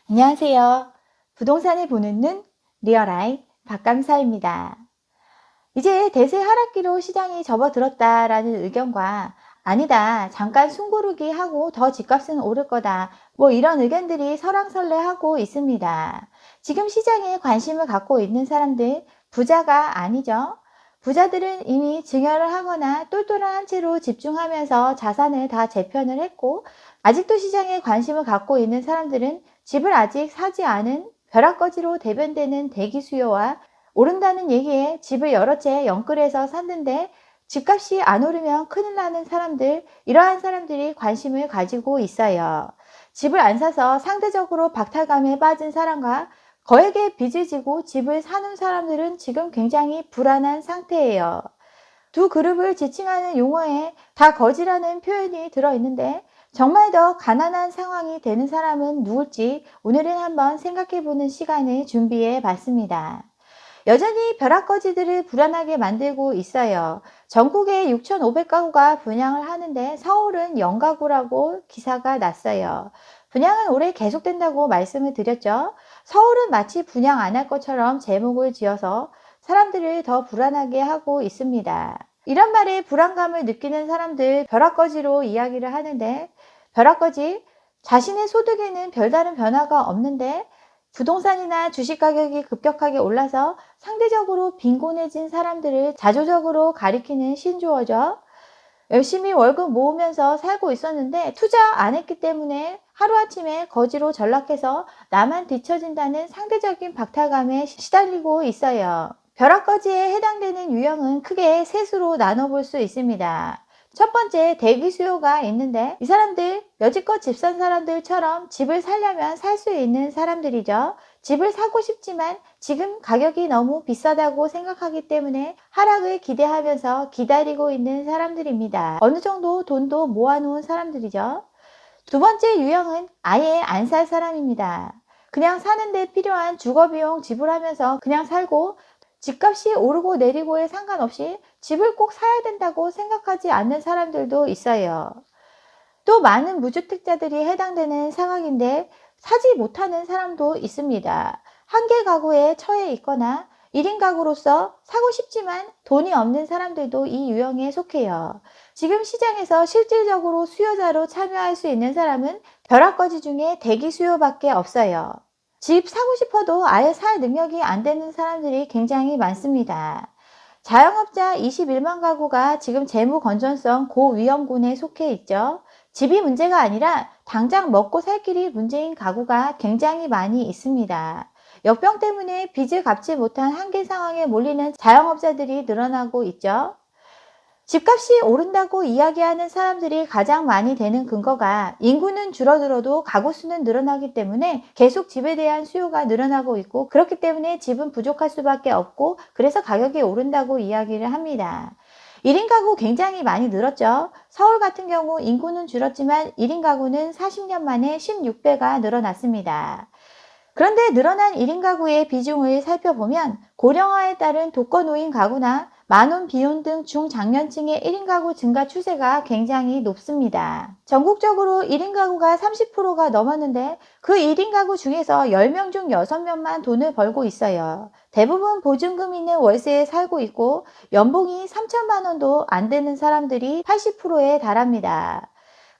안녕하세요. 부동산을 보는 눈 리얼아이 박감사입니다. 이제 대세 하락기로 시장이 접어들었다라는 의견과 아니다, 잠깐 숨고르기 하고 더 집값은 오를 거다, 이런 의견들이 설왕설래하고 있습니다. 지금 시장에 관심을 갖고 있는 사람들 부자가 아니죠. 부자들은 이미 증여를 하거나 똘똘한 채로 집중하면서 자산을 다 재편을 했고, 아직도 시장에 관심을 갖고 있는 사람들은 집을 아직 사지 않은 벼락거지로 대변되는 대기 수요와 오른다는 얘기에 집을 여러 채 연끌해서 샀는데 집값이 안 오르면 큰일 나는 사람들, 이러한 사람들이 관심을 가지고 있어요. 집을 안 사서 상대적으로 박탈감에 빠진 사람과 거액의 빚을 지고 집을 사는 사람들은 지금 굉장히 불안한 상태예요. 두 그룹을 지칭하는 용어에 다 거지라는 표현이 들어있는데 정말 더 가난한 상황이 되는 사람은 누굴지 오늘은 한번 생각해보는 시간을 준비해 봤습니다. 여전히 벼락거지들을 불안하게 만들고 있어요. 전국에 6,500가구가 분양을 하는데 서울은 0가구라고 기사가 났어요. 분양은 올해 계속된다고 말씀을 드렸죠. 서울은 마치 분양 안 할 것처럼 제목을 지어서 사람들을 더 불안하게 하고 있습니다. 이런 말에 불안감을 느끼는 사람들 벼락거지로 이야기를 하는데, 벼락거지, 자신의 소득에는 별다른 변화가 없는데 부동산이나 주식 가격이 급격하게 올라서 상대적으로 빈곤해진 사람들을 자조적으로 가리키는 신조어죠. 열심히 월급 모으면서 살고 있었는데 투자 안 했기 때문에 하루아침에 거지로 전락해서 나만 뒤처진다는 상대적인 박탈감에 시달리고 있어요. 벼락거지에 해당되는 유형은 크게 셋으로 나눠볼 수 있습니다. 첫 번째, 대기 수요가 있는데 이 사람들 여지껏 집 산 사람들처럼 집을 살려면 살 수 있는 사람들이죠. 집을 사고 싶지만 지금 가격이 너무 비싸다고 생각하기 때문에 하락을 기대하면서 기다리고 있는 사람들입니다. 어느 정도 돈도 모아놓은 사람들이죠. 두 번째 유형은 아예 안 살 사람입니다. 그냥 사는데 필요한 주거비용 지불하면서 그냥 살고 집값이 오르고 내리고에 상관없이 집을 꼭 사야 된다고 생각하지 않는 사람들도 있어요. 또 많은 무주택자들이 해당되는 상황인데 사지 못하는 사람도 있습니다. 한 개 가구에 처해 있거나 1인 가구로서 사고 싶지만 돈이 없는 사람들도 이 유형에 속해요. 지금 시장에서 실질적으로 수요자로 참여할 수 있는 사람은 벼락거지 중에 대기 수요밖에 없어요. 집 사고 싶어도 아예 살 능력이 안 되는 사람들이 굉장히 많습니다. 자영업자 21만 가구가 지금 재무 건전성 고위험군에 속해 있죠. 집이 문제가 아니라 당장 먹고 살 길이 문제인 가구가 굉장히 많이 있습니다. 역병 때문에 빚을 갚지 못한 한계 상황에 몰리는 자영업자들이 늘어나고 있죠. 집값이 오른다고 이야기하는 사람들이 가장 많이 되는 근거가 인구는 줄어들어도 가구 수는 늘어나기 때문에 계속 집에 대한 수요가 늘어나고 있고, 그렇기 때문에 집은 부족할 수밖에 없고, 그래서 가격이 오른다고 이야기를 합니다. 1인 가구 굉장히 많이 늘었죠. 서울 같은 경우 인구는 줄었지만 1인 가구는 40년 만에 16배가 늘어났습니다. 그런데 늘어난 1인 가구의 비중을 살펴보면 고령화에 따른 독거노인 가구나 만원 비혼 등 중장년층의 1인 가구 증가 추세가 굉장히 높습니다. 전국적으로 1인 가구가 30%가 넘었는데 그 1인 가구 중에서 10명 중 6명만 돈을 벌고 있어요. 대부분 보증금 있는 월세에 살고 있고 연봉이 3천만 원도 안 되는 사람들이 80%에 달합니다.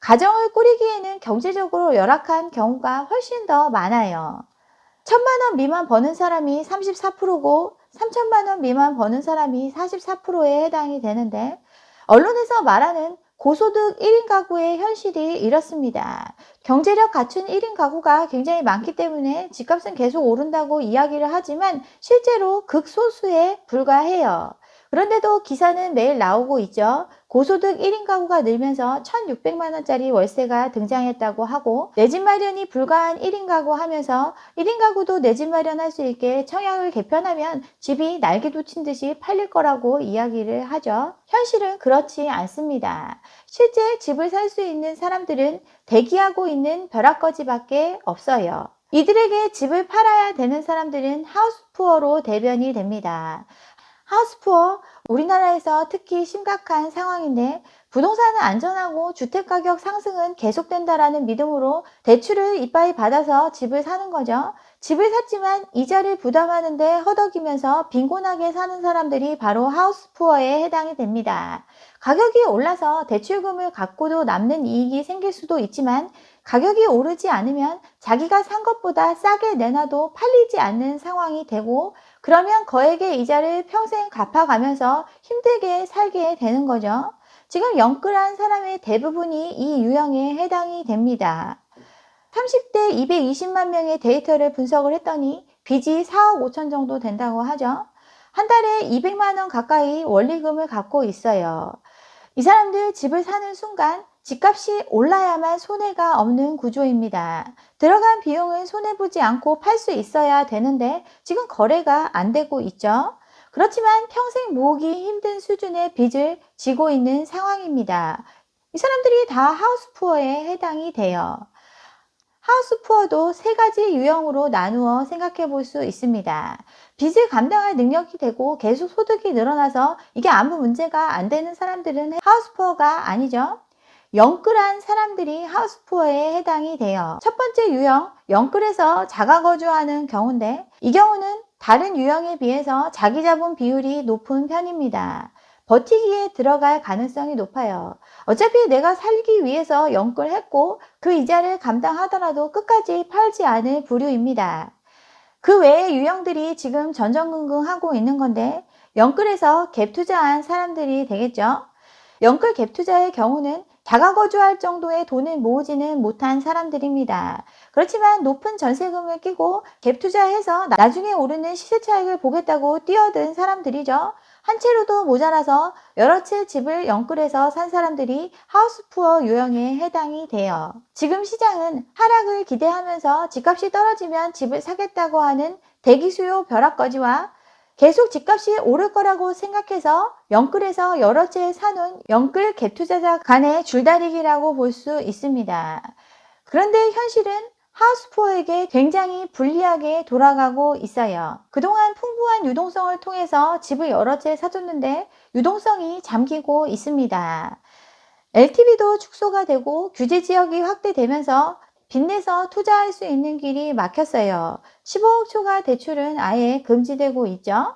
가정을 꾸리기에는 경제적으로 열악한 경우가 훨씬 더 많아요. 1천만 원 미만 버는 사람이 34%고 3천만 원 미만 버는 사람이 44%에 해당이 되는데, 언론에서 말하는 고소득 1인 가구의 현실이 이렇습니다. 경제력 갖춘 1인 가구가 굉장히 많기 때문에 집값은 계속 오른다고 이야기를 하지만 실제로 극소수에 불과해요. 그런데도 기사는 매일 나오고 있죠. 고소득 1인 가구가 늘면서 1,600만 원짜리 월세가 등장했다고 하고, 내 집 마련이 불가한 1인 가구 하면서 1인 가구도 내 집 마련할 수 있게 청약을 개편하면 집이 날개도 친 듯이 팔릴 거라고 이야기를 하죠. 현실은 그렇지 않습니다. 실제 집을 살 수 있는 사람들은 대기하고 있는 벼락거지밖에 없어요. 이들에게 집을 팔아야 되는 사람들은 하우스푸어로 대변이 됩니다. 하우스푸어, 우리나라에서 특히 심각한 상황인데 부동산은 안전하고 주택가격 상승은 계속된다라는 믿음으로 대출을 이빠이 받아서 집을 사는 거죠. 집을 샀지만 이자를 부담하는데 허덕이면서 빈곤하게 사는 사람들이 바로 하우스푸어에 해당이 됩니다. 가격이 올라서 대출금을 갚고도 남는 이익이 생길 수도 있지만 가격이 오르지 않으면 자기가 산 것보다 싸게 내놔도 팔리지 않는 상황이 되고, 그러면 거액의 이자를 평생 갚아가면서 힘들게 살게 되는 거죠. 지금 영끌한 사람의 대부분이 이 유형에 해당이 됩니다. 30대 220만 명의 데이터를 분석을 했더니 빚이 4억 5천 정도 된다고 하죠. 한 달에 200만 원 가까이 원리금을 갖고 있어요. 이 사람들 집을 사는 순간 집값이 올라야만 손해가 없는 구조입니다. 들어간 비용은 손해보지 않고 팔 수 있어야 되는데 지금 거래가 안 되고 있죠. 그렇지만 평생 모으기 힘든 수준의 빚을 지고 있는 상황입니다. 이 사람들이 다 하우스푸어에 해당이 돼요. 하우스푸어도 세 가지 유형으로 나누어 생각해 볼 수 있습니다. 빚을 감당할 능력이 되고 계속 소득이 늘어나서 이게 아무 문제가 안 되는 사람들은 하우스푸어가 아니죠. 영끌한 사람들이 하우스푸어에 해당이 돼요. 첫 번째 유형, 영끌에서 자가거주하는 경우인데 이 경우는 다른 유형에 비해서 자기자본 비율이 높은 편입니다. 버티기에 들어갈 가능성이 높아요. 어차피 내가 살기 위해서 영끌했고 그 이자를 감당하더라도 끝까지 팔지 않을 부류입니다. 그 외의 유형들이 지금 전전긍긍하고 있는 건데 영끌에서 갭 투자한 사람들이 되겠죠. 영끌 갭 투자의 경우는 자가거주할 정도의 돈을 모으지는 못한 사람들입니다. 그렇지만 높은 전세금을 끼고 갭 투자해서 나중에 오르는 시세 차익을 보겠다고 뛰어든 사람들이죠. 한 채로도 모자라서 여러 채 집을 영끌해서 산 사람들이 하우스푸어 유형에 해당이 돼요. 지금 시장은 하락을 기대하면서 집값이 떨어지면 집을 사겠다고 하는 대기수요 벼락거지와 계속 집값이 오를 거라고 생각해서 영끌에서 여러 채 사놓은 영끌 갭 투자자 간의 줄다리기라고 볼 수 있습니다. 그런데 현실은 하우스푸어에게 굉장히 불리하게 돌아가고 있어요. 그동안 풍부한 유동성을 통해서 집을 여러 채 사줬는데 유동성이 잠기고 있습니다. LTV도 축소가 되고 규제 지역이 확대되면서 빚내서 투자할 수 있는 길이 막혔어요. 15억 초과 대출은 아예 금지되고 있죠.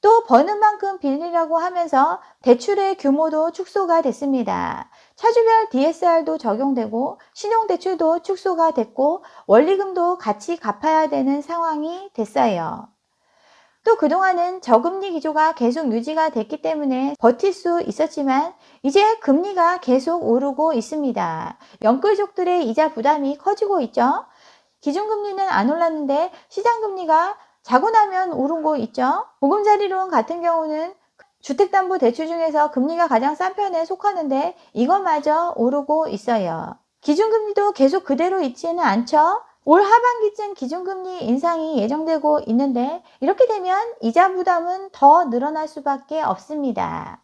또 버는 만큼 빌리라고 하면서 대출의 규모도 축소가 됐습니다. 차주별 DSR도 적용되고 신용대출도 축소가 됐고 원리금도 같이 갚아야 되는 상황이 됐어요. 또 그동안은 저금리 기조가 계속 유지가 됐기 때문에 버틸 수 있었지만 이제 금리가 계속 오르고 있습니다. 영끌족들의 이자 부담이 커지고 있죠. 기준금리는 안 올랐는데 시장금리가 자고 나면 오르고 있죠. 보금자리론 같은 경우는 주택담보대출 중에서 금리가 가장 싼 편에 속하는데 이것마저 오르고 있어요. 기준금리도 계속 그대로 있지는 않죠. 올 하반기쯤 기준금리 인상이 예정되고 있는데 이렇게 되면 이자 부담은 더 늘어날 수밖에 없습니다.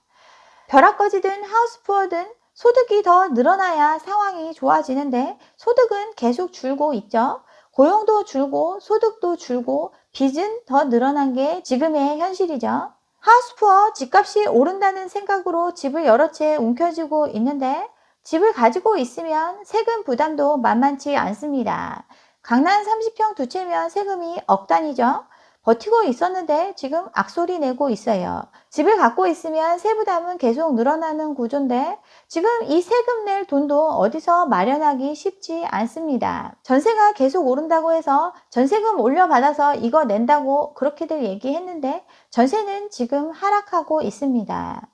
벼락거지든 하우스푸어든 소득이 더 늘어나야 상황이 좋아지는데 소득은 계속 줄고 있죠. 고용도 줄고 소득도 줄고 빚은 더 늘어난 게 지금의 현실이죠. 하우스푸어 집값이 오른다는 생각으로 집을 여러 채 움켜쥐고 있는데 집을 가지고 있으면 세금 부담도 만만치 않습니다. 강남 30평 두 채면 세금이 억 단위죠. 버티고 있었는데 지금 악소리 내고 있어요. 집을 갖고 있으면 세부담은 계속 늘어나는 구조인데 지금 이 세금 낼 돈도 어디서 마련하기 쉽지 않습니다. 전세가 계속 오른다고 해서 전세금 올려받아서 이거 낸다고 그렇게들 얘기했는데 전세는 지금 하락하고 있습니다.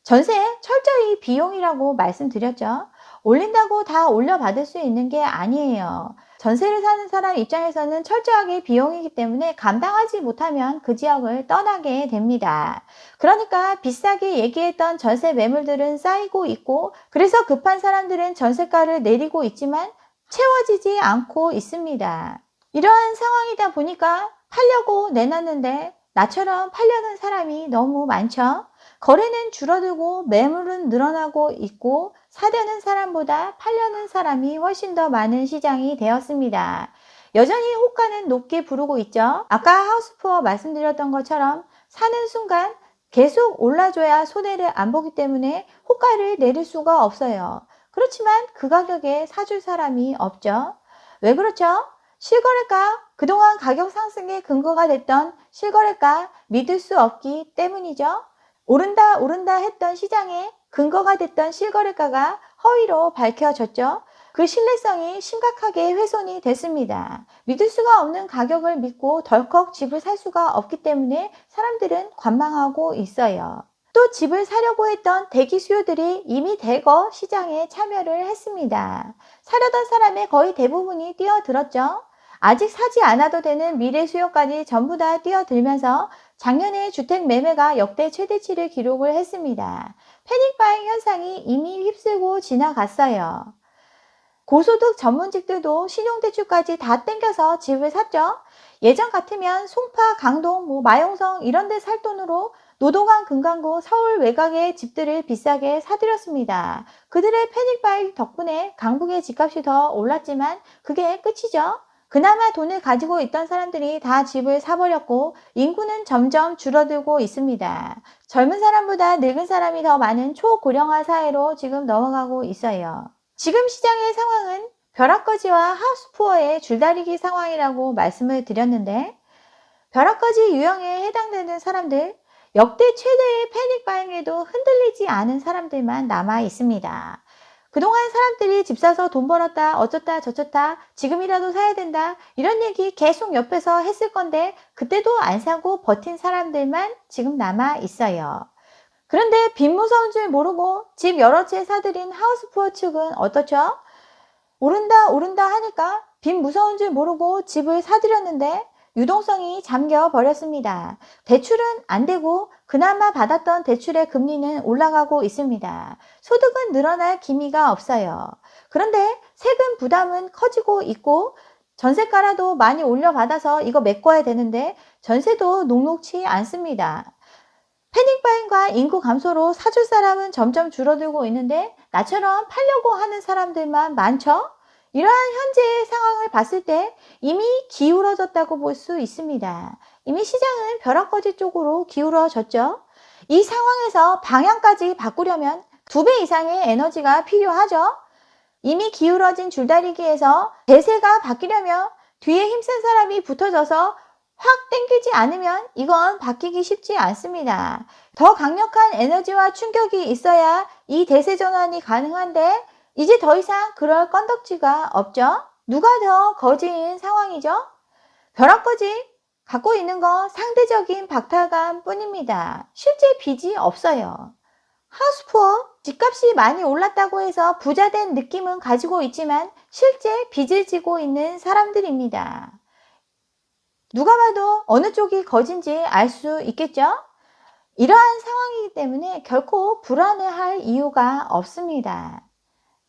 전세 철저히 비용이라고 말씀드렸죠. 올린다고 다 올려받을 수 있는 게 아니에요. 전세를 사는 사람 입장에서는 철저하게 비용이기 때문에 감당하지 못하면 그 지역을 떠나게 됩니다. 그러니까 비싸게 얘기했던 전세 매물들은 쌓이고 있고 그래서 급한 사람들은 전세가를 내리고 있지만 채워지지 않고 있습니다. 이러한 상황이다 보니까 팔려고 내놨는데 나처럼 팔려는 사람이 너무 많죠. 거래는 줄어들고 매물은 늘어나고 있고 사려는 사람보다 팔려는 사람이 훨씬 더 많은 시장이 되었습니다. 여전히 호가는 높게 부르고 있죠. 아까 하우스푸어 말씀드렸던 것처럼 사는 순간 계속 올라줘야 손해를 안 보기 때문에 호가를 내릴 수가 없어요. 그렇지만 그 가격에 사줄 사람이 없죠. 왜 그렇죠? 실거래가, 그동안 가격 상승의 근거가 됐던 실거래가 믿을 수 없기 때문이죠. 오른다 오른다 했던 시장에 근거가 됐던 실거래가가 허위로 밝혀졌죠. 그 신뢰성이 심각하게 훼손이 됐습니다. 믿을 수가 없는 가격을 믿고 덜컥 집을 살 수가 없기 때문에 사람들은 관망하고 있어요. 또 집을 사려고 했던 대기 수요들이 이미 대거 시장에 참여를 했습니다. 사려던 사람의 거의 대부분이 뛰어들었죠. 아직 사지 않아도 되는 미래 수요까지 전부 다 뛰어들면서 작년에 주택 매매가 역대 최대치를 기록을 했습니다. 패닉바잉 현상이 이미 휩쓸고 지나갔어요. 고소득 전문직들도 신용대출까지 다 땡겨서 집을 샀죠. 예전 같으면 송파, 강동, 마용성 이런 데 살 돈으로 노동강, 금강구, 서울 외곽의 집들을 비싸게 사들였습니다. 그들의 패닉바잉 덕분에 강북의 집값이 더 올랐지만 그게 끝이죠. 그나마 돈을 가지고 있던 사람들이 다 집을 사버렸고 인구는 점점 줄어들고 있습니다. 젊은 사람보다 늙은 사람이 더 많은 초고령화 사회로 지금 넘어가고 있어요. 지금 시장의 상황은 벼락거지와 하우스푸어의 줄다리기 상황이라고 말씀을 드렸는데 벼락거지 유형에 해당되는 사람들, 역대 최대의 패닉바잉에도 흔들리지 않은 사람들만 남아 있습니다. 그동안 사람들이 집 사서 돈 벌었다, 어쩌다 저쩌다, 지금이라도 사야 된다 이런 얘기 계속 옆에서 했을 건데 그때도 안 사고 버틴 사람들만 지금 남아 있어요. 그런데 빚 무서운 줄 모르고 집 여러 채 사들인 하우스푸어 측은 어떻죠? 오른다 오른다 하니까 빚 무서운 줄 모르고 집을 사들였는데 유동성이 잠겨 버렸습니다. 대출은 안 되고 그나마 받았던 대출의 금리는 올라가고 있습니다. 소득은 늘어날 기미가 없어요. 그런데 세금 부담은 커지고 있고 전세가라도 많이 올려받아서 이거 메꿔야 되는데 전세도 녹록치 않습니다. 패닉바잉과 인구 감소로 사줄 사람은 점점 줄어들고 있는데 나처럼 팔려고 하는 사람들만 많죠? 이러한 현재의 상황을 봤을 때 이미 기울어졌다고 볼 수 있습니다. 이미 시장은 벼락거지 쪽으로 기울어졌죠. 이 상황에서 방향까지 바꾸려면 2배 이상의 에너지가 필요하죠. 이미 기울어진 줄다리기에서 대세가 바뀌려면 뒤에 힘센 사람이 붙어져서 확 땡기지 않으면 이건 바뀌기 쉽지 않습니다. 더 강력한 에너지와 충격이 있어야 이 대세 전환이 가능한데 이제 더 이상 그럴 건덕지가 없죠. 누가 더 거지인 상황이죠? 벼락거지 갖고 있는 건 상대적인 박탈감 뿐입니다. 실제 빚이 없어요. 하우스푸어 집값이 많이 올랐다고 해서 부자된 느낌은 가지고 있지만 실제 빚을 지고 있는 사람들입니다. 누가 봐도 어느 쪽이 거진지 알 수 있겠죠? 이러한 상황이기 때문에 결코 불안해할 이유가 없습니다.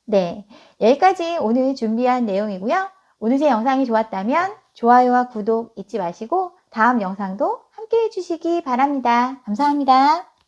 네, 여기까지 오늘 준비한 내용이고요. 오늘 제 영상이 좋았다면 좋아요와 구독 잊지 마시고 다음 영상도 함께 해주시기 바랍니다. 감사합니다.